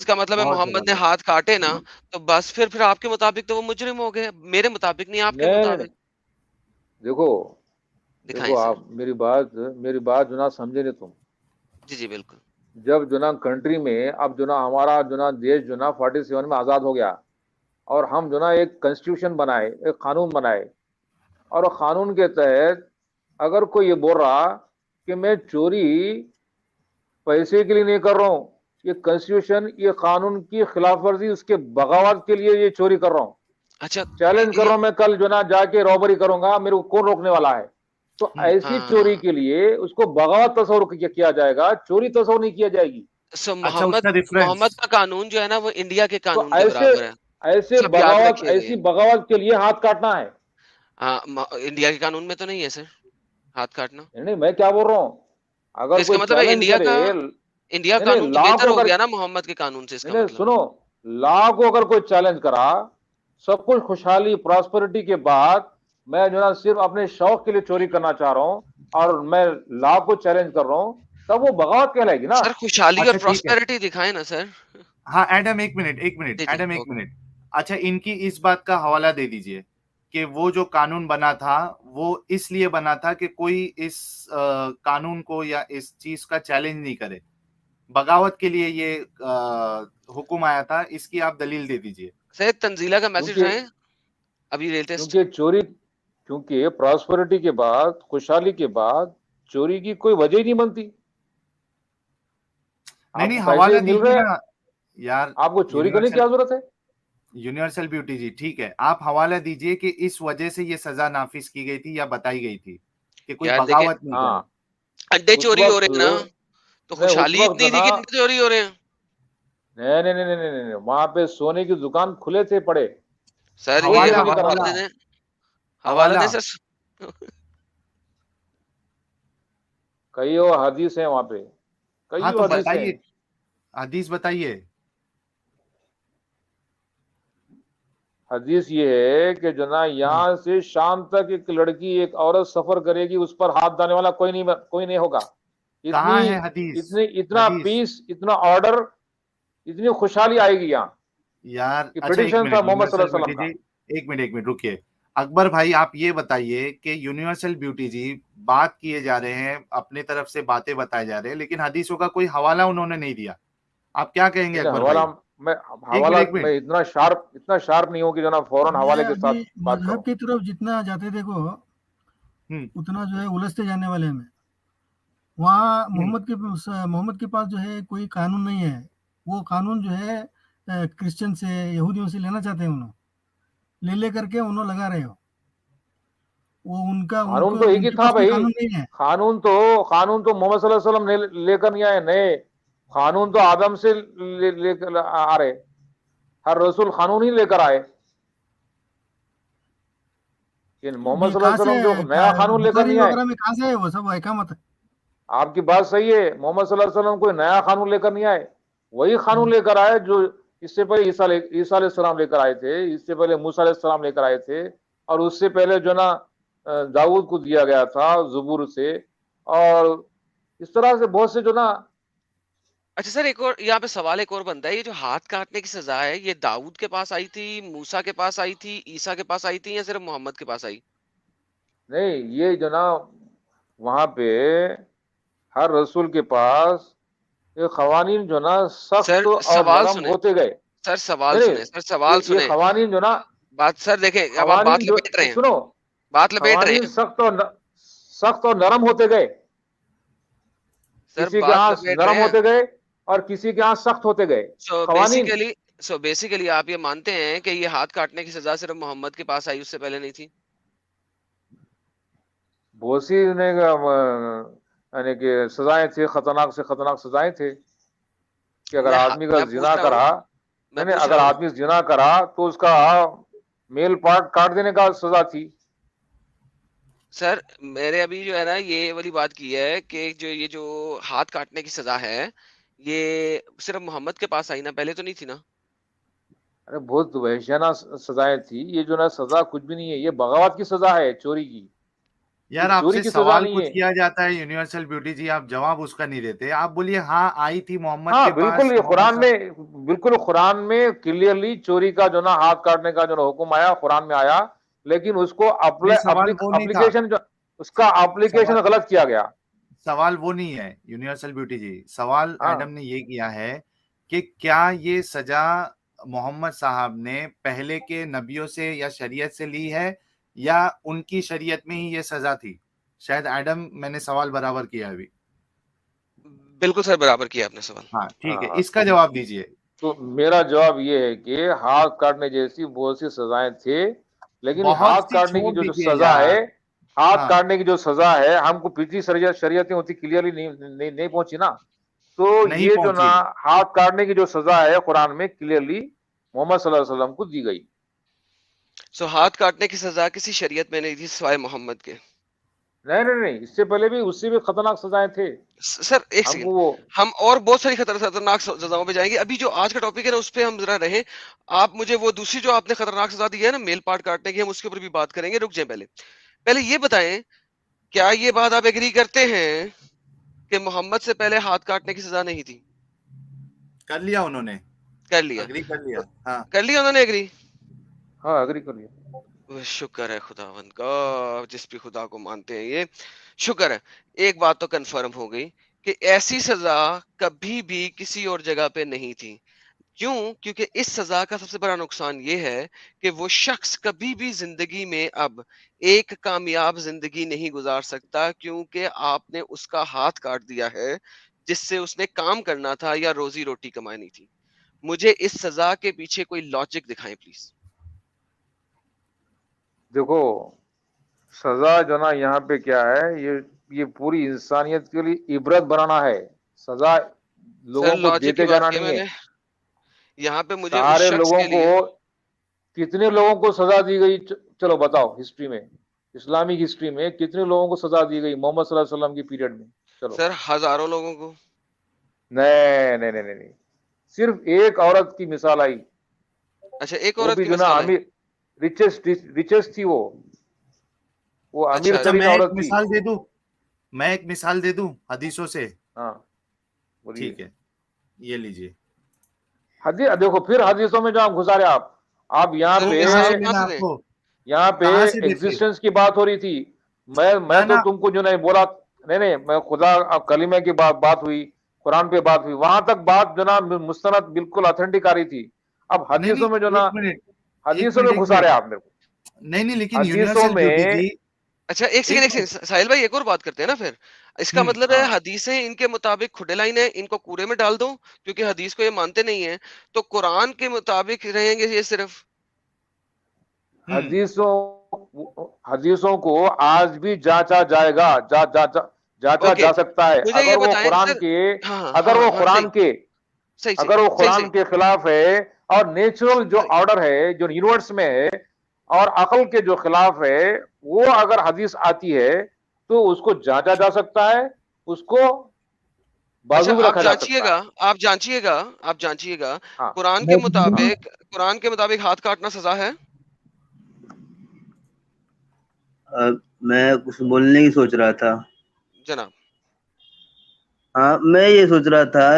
اس کا مطلب ہے بہت محمد نے زبردست. ہاتھ کاٹے نا تو بس پھر آپ کے مطابق تو وہ مجرم ہو گئے, میرے مطابق نہیں, آپ کے نہیں نہیں نہیں. مطابق. دیکھو دکھائیں دیکھو سر. آپ میری بات جو نا سمجھے نہیں تم. جی جی بالکل. جب جو نا کنٹری میں اب جو نا ہمارا جو نا دیش جو نا 47 میں آزاد ہو گیا, اور ہم جو نا ایک کنسٹیٹیوشن بنائے, ایک قانون بنائے, اور قانون کے تحت اگر کوئی یہ بول رہا کہ میں چوری پیسے کے لیے نہیں کر رہا ہوں, یہ کنسٹیٹیوشن, یہ قانون کی خلاف ورزی, اس کے بغاوت کے لیے یہ چوری کر رہا ہوں, اچھا چیلنج کر رہا ہوں, میں کل جو نا جا کے رابری کروں گا, میرے کو کون روکنے والا ہے؟ تو ایسی چوری ہاں کے لیے اس کو بغاوت تصور کیا جائے گا, چوری تصور نہیں کیا جائے گی. سو اچھا اس محمد کا ریفرنس. محمد کا قانون جو ہے نا وہ انڈیا کے تو قانون کے ایسے برابر ہے. ایسے سب یاد بغاوت, رکھیے گا یہ. ایسی بغاوت کے لیے ہاتھ کاٹنا ہے. ہاں انڈیا کے قانون میں تو نہیں ہے سر ہاتھ کاٹنا. نہیں میں کیا بول رہا ہوں, تو اگر اس کا کوئی مطلب ہے چیلنج انڈیا کرے, کا انڈیا نہیں نہیں قانون تو لا بہتر کو ہو اگر, گیا نا محمد کے قانون سے, اس کا نہیں نہیں مطلب. سنو, لا کو اگر کوئی چیلنج کرا, سب کچھ خوشحالی پراسپرٹی کے بعد, میں جو نا صرف اپنے شوق کے لیے چوری کرنا چاہ رہا ہوں اور میں لا کو چیلنج کر رہا ہوں, تب وہ بغاوت کہلائے گی نا. سر خوشحالی اور اچھا ٹھیک ہے. پراسپیرٹی دکھائے نا سر. ہاں ایڈم ایک منٹ جی جی ایڈم ایک اوکے. منٹ. اچھا ان کی اس بات کا حوالہ دے دیجئے کہ وہ جو قانون بنا تھا وہ اس لیے بنا تھا کہ کوئی اس قانون کو یا اس چیز کا چیلنج نہیں کرے, بغاوت کے لیے یہ حکم آیا تھا, اس کی آپ دلیل دے دیجئے. سر تنزیلہ کا میسج کیونکہ ہے ابھی لیٹسٹ. کیونکہ چوری, کیونکہ پراسپرٹی کے بعد, خوشحالی کے بعد چوری کی کوئی وجہ ہی نہیں بنتی. نہیں آپ نہیں کو پیسے حوالہ مل دیجیے رہے ہیں, نا یار. آپ کو چوری کرنے کی یونیورسل کیا ضرورت ہے؟ یونیورسل بیوٹی جی ٹھیک ہے, آپ حوالہ دیجئے کہ اس وجہ سے یہ سزا نافذ کی گئی تھی یا بتائی گئی تھی کہ کوئی یار دیکھیں بغاوت نہیں ہاں, کرے. انڈے اس چوری ہو وقت رہے ہیں نا تو نہیں, اس خوشحالی وقت جو اتنی تھی نا, کہ انڈے چوری ہو رہے ہیں. نہیں نہیں نہیں نہیں نہیں, وہاں پہ سونے کی دکان کھلے تھے پڑے, سر کوئی یہ حوالہ چوری نہیں کر رہا حوالہ تھا. دے دیں, حوالہ حوالہ دیں سر. کئی وہ حدیث ہیں وہاں پہ, ہاں کئی تو حدیث ہیں. بتائیے, حدیث بتائیے. حدیث یہ ہے کہ جو نا یہاں سے شام تک ایک لڑکی, ایک عورت سفر کرے گی, اس پر ہاتھ ڈالنے والا کوئی نہیں ہوگا. اتنی کہاں ہے حدیث؟ اتنا حدیث پیس, اتنا آرڈر, اتنی خوشحالی آئے گی یہاں. یار. یہ اچھا ایک پریڈکشن تھا منٹ, محمد صلی یونیورسل اللہ علیہ بیوٹی وسلم کا. جی, ایک منٹ رکیے. اکبر بھائی آپ یہ بتائیے کہ یونیورسل بیوٹی جی بات کیے جا رہے ہیں, اپنی طرف سے باتیں بتائے جا رہے ہیں, لیکن حدیثوں کا کوئی حوالہ انہوں نے نہیں دیا. آپ کیا کہیں گے نہیں اکبر حوالہ, بھائی؟ میں ایک حوالہ منٹ ایک منٹ. میں اتنا شارپ نہیں ہوں کہ جو نا فوراً یہ حوالے کے ابھی ساتھ بات کروں. مذہب کی طرف جتنا جاتے دیکھو اتنا جو ہے الجھتے جانے والے میں. وہاں محمد کے پاس جو ہے کوئی قانون نہیں ہے. وہ قانون جو ہے کرسچن سے, یہودیوں سے لینا چاہتے ہیں, انہوں لے کر کے انہوں لگا رہے ہو. وہ ان قانون تو ایک ان ہی کے تھا پاس کوئی بھائی, قانون نہیں ہے. قانون تو محمد صلی اللہ علیہ وسلم نے لے کر نہیں آئے, نئے قانون تو آدم سے لے کر آ رہے, ہر رسول قانون ہی لے کر آئے. محمد صلی کہاں اللہ علیہ سے وسلم جو نیا قانون لے کر بخاری نہیں آئے. وغیرہ میں کہاں سے ہے وہ سب احکامت؟ آپ کی بات صحیح ہے, محمد صلی اللہ علیہ وسلم کوئی نیا قانون لے کر نہیں آئے, وہی قانون لے کر آئے جو اس سے پہلے عیسیٰ علیہ السلام لے کر آئے تھے, اس سے پہلے موسیٰ علیہ السلام لے کر آئے تھے, اور اس سے پہلے جو نا داؤد کو دیا گیا تھا زبور سے, اور اس طرح سے بہت سے جو نا. اچھا سر ایک اور یہاں پہ سوال ایک اور بنتا ہے, یہ جو ہاتھ کاٹنے کی سزا ہے یہ داؤد کے پاس آئی تھی, موسیٰ کے پاس آئی تھی, عیسیٰ کے پاس آئی تھی, یا صرف محمد کے پاس آئی؟ نہیں, یہ جو نا وہاں پہ ہر رسول کے پاس یہ قوانین جو نا سر سخت اور سوال نرم سنیں, ہوتے گئے. سر سوال نہیں سنیں, سر سوال یہ سنیں. قوانین جو نا, بات سر دیکھیں, اب آپ بات قوانین جو, لپیٹ رہے ہیں, سنو, بات لپیٹ رہے قوانین ہیں. سخت اور نرم ہوتے گئے. سر کسی کے بات ہاں لپیٹ نرم رہے ہیں. ہوتے گئے اور کسی کے ہاں سخت ہوتے گئے قوانین. سو بیسیکلی آپ یہ مانتے ہیں کہ یہ ہاتھ کاٹنے کی سزا صرف محمد کے پاس آئی, اس سے پہلے نہیں تھی؟ بہت سی یعنی کہ سزائیں تھیں, خطرناک سے خطرناک سزائیں تھے, کہ اگر آدمی کا میں زنا پوچھ رہا کرا, ہوں, میں نہیں پوچھ اگر رہا ہوں. آدمی زنا کرا تو اس کا میل پارٹ کاٹ دینے کا سزا تھی. سر میرے ابھی جو ہے نا یہ والی بات کی ہے کہ یہ جو ہاتھ کاٹنے کی سزا ہے یہ صرف محمد کے پاس آئی نا, پہلے تو نہیں تھی نا؟ ارے بہت وحشیانہ سزائیں تھی, یہ جو نا سزا کچھ بھی نہیں ہے, یہ بغاوت کی سزا ہے, چوری کی. یار آپ چوری سے کی سزا سوال نہیں کچھ ہے. کیا جاتا ہے یونیورسل بیوٹی جی، آپ جواب اس کا نہیں دیتے. آپ بولیے ہاں آئی تھی محمد ہاں کے پاس. بالکل، یہ قرآن میں، بالکل قرآن میں کلیئرلی چوری کا جو نا ہاتھ کاٹنے کا جو نا حکم آیا، قرآن میں آیا، لیکن اس کو نہیں، سوال وہ نہیں تھا. اپلیکیشن، جو اس کا اپلیکیشن سوال غلط کیا گیا. سوال وہ نہیں ہے یونیورسل بیوٹی جی. سوال ہاں ایڈم نے یہ کیا ہے کہ کیا یہ سزا محمد صاحب نے پہلے کے نبیوں سے یا شریعت سے لی ہے یا ان کی شریعت میں ہی یہ سزا تھی؟ شاید ایڈم میں نے سوال برابر کیا ابھی. بالکل سر، برابر کیا آپ نے سوال. ہاں ٹھیک ہے، ہاں، اس کا جواب دیجئے. تو میرا جواب یہ ہے کہ ہاتھ کاٹنے جیسی بہت سی سزائیں تھے، لیکن یہ بہت ہاتھ سی کاٹنے کی چھوڑ جو دیجئے سزا یار. ہے، ہاتھ ہاں کاٹنے کی جو سزا ہے، ہم کو پچھلی شریعتیں ہوتی کلیئرلی نہیں پہنچی نا. تو نہیں یہ جو نا پہنچی. ہاتھ کاٹنے کی جو سزا ہے قرآن میں کلیئرلی محمد صلی اللہ علیہ وسلم کو دی گئی. سو ہاتھ کاٹنے کی سزا کسی شریعت میں نہیں تھی سوائے محمد کے. نہیں، اس سے پہلے بھی، اس سے بھی خطرناک سزائیں تھے. سر ایک ہم سیکنڈ، کو وہ ہم اور بہت ساری خطرناک سزاؤں پہ جائیں گے. ابھی جو آج کا ٹاپک ہے نا اس پہ ہم ذرا رہیں. آپ مجھے وہ دوسری جو آپ نے خطرناک سزا دی ہے نا میل پارٹ کاٹنے کی، ہم اس کے اوپر بھی بات کریں گے. رک جائیں، پہلے یہ بتائیں، کیا یہ بات آپ ایگری کرتے ہیں کہ محمد سے پہلے ہاتھ کاٹنے کی سزا نہیں تھی؟ کر لیا انہوں نے، کر لیا، اگری کر لیا. ہاں کر لیا انہوں نے ایگری. ہاں اگری کر لیا. شکر ہے خداوند کا، جس بھی خدا کو مانتے ہیں یہ شکر ہے. ایک بات تو کنفرم ہو گئی کہ ایسی سزا کبھی بھی کسی اور جگہ پہ نہیں تھی. کیوں؟ کیونکہ اس سزا کا سب سے بڑا نقصان یہ ہے کہ وہ شخص کبھی بھی زندگی میں اب ایک کامیاب زندگی نہیں گزار سکتا، کیونکہ آپ نے اس کا ہاتھ کاٹ دیا ہے جس سے اس نے کام کرنا تھا یا روزی روٹی کمانی تھی. مجھے اس سزا کے پیچھے کوئی لاجک دکھائیں پلیز. دیکھو سزا جو نا یہاں پہ کیا ہے، یہ پوری انسانیت کے لیے عبرت بنانا ہے. سزا سر لوگوں کو لاجک کی دیتے بات جانا کی نہیں میں ہے. نے یہاں پہ مجھے اس سارے شخص لوگوں کے کو، لیے کتنے لوگوں کو سزا دی گئی؟ چلو بتاؤ، ہسٹری میں، اسلامک ہسٹری میں کتنے لوگوں کو سزا دی گئی محمد صلی اللہ علیہ وسلم کی پیریڈ میں؟ چلو. سر ہزاروں لوگوں کو. نہیں، صرف ایک عورت کی مثال آئی، اچھا ایک وہ عورت بھی کی جو نا مثال ہے. امیر، ریچسٹ تھی، وہ امیر اچھا اچھا، ترین میں ایک عورت تھی. مثال دے دوں حدیثوں سے. ہاں بولیے. ٹھیک ہے، یہ لیجئے. دیکھو پھر حدیثوں میں جو آپ گزارے، آپ یہاں سر پہ، کہاں مثال سے کہاں دینا سے آپ دیں؟ کو؟ یہاں پہ کہاں سے دے پھر؟ ایگزسٹنس کی بات ہو رہی تھی. میں نہ تو نہ، تم کو جو نہیں بولا، نہیں، میں خدا کلمے کی بات ہوئی، قرآن پہ بات ہوئی، وہاں تک بات جو نا مستند بالکل اتھینٹک آ رہی تھی. اب نہیں حدیثوں میں جو نا، ایک منٹ، حدیثوں میں گھسا رہے آپ میرے کو. نہیں لیکن حدیثوں یونیورسل میں، بیوٹی جی. اچھا ایک ایک سیکنڈ ساحل بھائی، ایک اور بات کرتے ہیں نا پھر. اس کا مطلب ہے ہاں حدیثیں ان کے مطابق کھڈے لائن ہے، ان کو کوڑے میں ڈال دو کیونکہ حدیث کو یہ مانتے نہیں ہیں. تو قرآن کے مطابق رہیں گے یہ صرف. حدیثوں کو آج بھی جانچا جائے گا، جانچا اوکے جا سکتا ہے. مجھے یہ اگر وہ بتائیں قرآن سر. کے، ہاں اگر ہاں وہ ہاں صحیح قرآن کے، صحیح صحیح اگر وہ صحیح قرآن صحیح کے خلاف ہے، اور نیچرل جو صحیح. آرڈر ہے جو یونیورس میں ہے اور عقل کے جو خلاف ہے، وہ اگر حدیث آتی ہے تو اس کو جانچا جا سکتا ہے، اس کو اچھا بازو میں آپ رکھا جا جانچیے سکتا گا، ہے. آپ جانچیے گا ہاں قرآن کے میں کچھ بولوں؟ مطابق، قرآن کے مطابق ہاتھ کاٹنا سزا ہے. میں کچھ بولنے کی سوچ رہا تھا. جناب ہاں میں یہ سوچ رہا تھا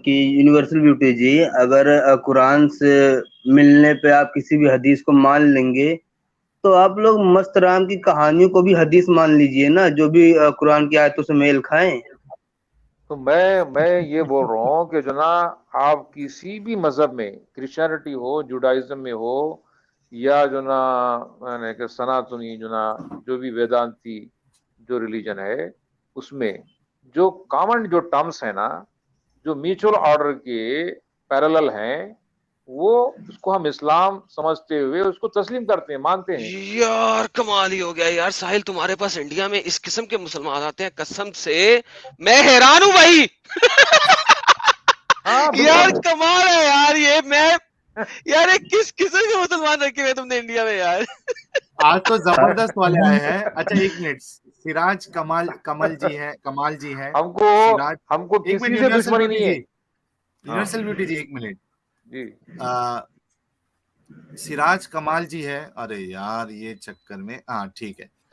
کہ یونیورسل بیوٹی جی، اگر قرآن سے ملنے پہ آپ کسی بھی حدیث کو مان لیں گے تو آپ لوگ مست رام کی کہانیوں کو بھی حدیث مان لیجئے نا، جو بھی قرآن کی آیتوں سے میل کھائیں. تو میں یہ بول رہا ہوں کہ جو نا آپ کسی بھی مذہب میں، کرسچینٹی ہو، جوڈائزم میں ہو، یا جو نا یعنی کہ سناتنی، جو نا جو بھی ویدانتی جو ریلیجن ہے، اس میں جو کامن جو ٹرمز ہیں نا، جو میوچل آرڈر کے پیرالل ہیں، وہ اس کو ہم اسلام سمجھتے ہوئے اس کو تسلیم کرتے ہیں، مانتے ہیں. یار کمال ہی ہو گیا یار. ساحل تمہارے پاس انڈیا میں اس قسم کے مسلمان آتے ہیں، قسم سے میں حیران ہوں بھائی. ہاں یار بالکل. کمال ہے یار. یہ میں یار کس قسم کے مسلمان رکھے ہوئے تم نے انڈیا میں یار. آج تو زبردست والے آئے ہیں. اچھا ایک منٹ، سراج کمال جی ہے. سراج، ہم کو ایک منٹ کسی سے یونیورسل دشمنی بیوٹی نہیں ہے. جی، ہاں یونیورسل بیوٹی جی ایک منٹ. جی سراج کمال جی ہے. ارے یار یہ چکر میں، ہاں ٹھیک ہے.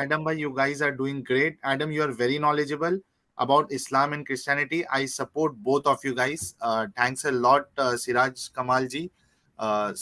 Adam bhai, you guys are doing great. Adam, you are very knowledgeable about Islam and Christianity. I support both of you guys. Thanks a lot, Siraj Kamal ji,